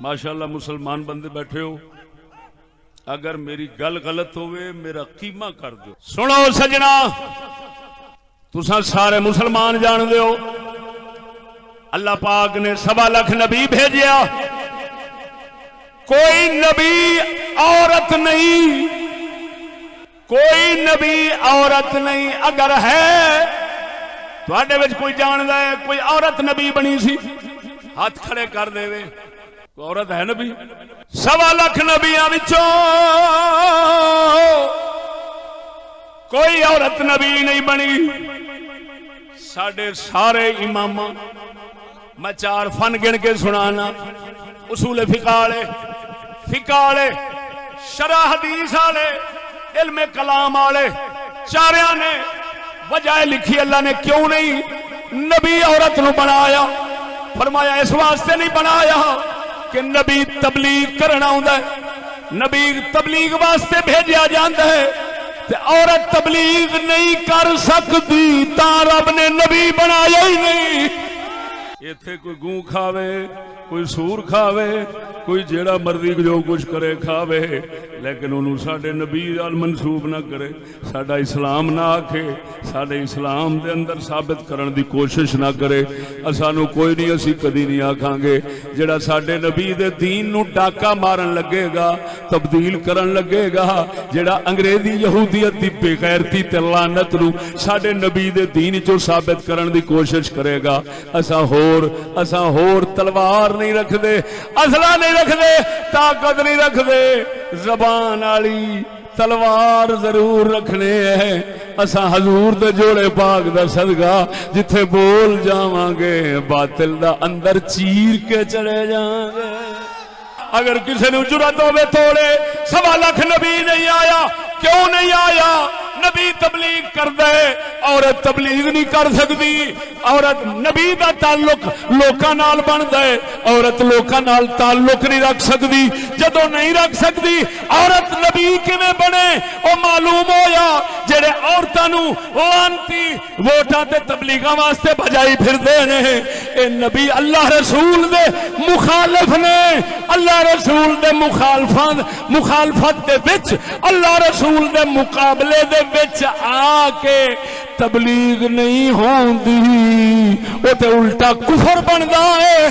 ماشاءاللہ مسلمان بندے بیٹھے ہو، اگر میری گل غلط ہوئے میرا قیمہ کر دو۔ سنو سجنا، تساں سارے مسلمان جان دے ہو اللہ پاک نے 1.25 لاکھ نبی بھیجیا، کوئی نبی عورت نہیں، کوئی نبی عورت نہیں۔ اگر ہے تواڈے وچ کوئی جاندا ہے کوئی عورت نبی بنی سی، ہاتھ کھڑے کر دے وے۔ کوئی عورت ہے نبی؟ 1.25 لاکھ نبیاں وچوں کوئی عورت نبی نہیں بنی۔ ساڈے سارے امام، میں 4 فن گن کے سنانا، اصول فقہ والے، شرح حدیث والے، علم کلام والے، چاریاں نے وجہ لکھی اللہ نے کیوں نہیں نبی عورت نو بنایا۔ فرمایا اس واسطے نہیں بنایا کہ نبی تبلیغ کرنا ہوندا ہے، نبی تبلیغ واسطے بھیجیا جاندا ہے تے عورت تبلیغ نہیں کر سکتی، تا رب نے نبی بنایا ہی نہیں۔ ایتھے کوئی گوں کھاوے، کوئی سور کھاوے، کوئی جیڑا مرضی جو کچھ کرے کھاوے، لیکن انہوں ساڈے نبی نال منسوب نہ کرے، ساڈا اسلام نہ آکھے، ساڈے اسلام دے اندر ثابت کرن دی کوشش نہ کرے۔ اسانو کوئی نہیں، اسی کدی نہیں آکھاں گے جیڑا ساڈے نبی دے دین نو ڈاکا مارن لگے گا، تبدیل کرن لگے گا، جیڑا انگریزی یہودیت دی بے غیرتی تے لعنت نو ساڈے نبی دے دین چوں ثابت کرن دی کوشش کرے گا، اساں ہور تلوار نہیں رکھ دے، اسلحہ نہیں رکھ دے، طاقت نہیں رکھ دے، زبان والی تلوار ضرور رکھنے ہیں۔ اساں حضور دے جوڑے پاک دا صدقہ جتھے بول جاواں گے باطل دا اندر چیر کے چلے جاواں گے۔ اگر کسی نے جرأت ہوے توڑے، 1.25 لاکھ نبی نہیں آیا، کیوں نہیں آیا؟ نبی تبلیغ کر دے، عورت تبلیغ نہیں کر سکتی۔ عورت نبی دا تعلق لوکاں نال بن دے، عورت لوکاں نال تعلق نہیں رکھ سکتی۔ جدوں نہیں رکھ سکتی عورت نبی کیویں بنے؟ او معلوم ہویا جڑے عورتاں نو لعنتی ووٹاں تے تبلیغاں واسطے بھجائی پھردے نے، اے نبی اللہ رسول دے مخالف نے۔ اللہ رسول دے مخالفت دے وچ، اللہ رسول دے مقابلے دے وچ آ کے تبلیغ نہیں ہوندی، او تے الٹا کفر بندا ہے۔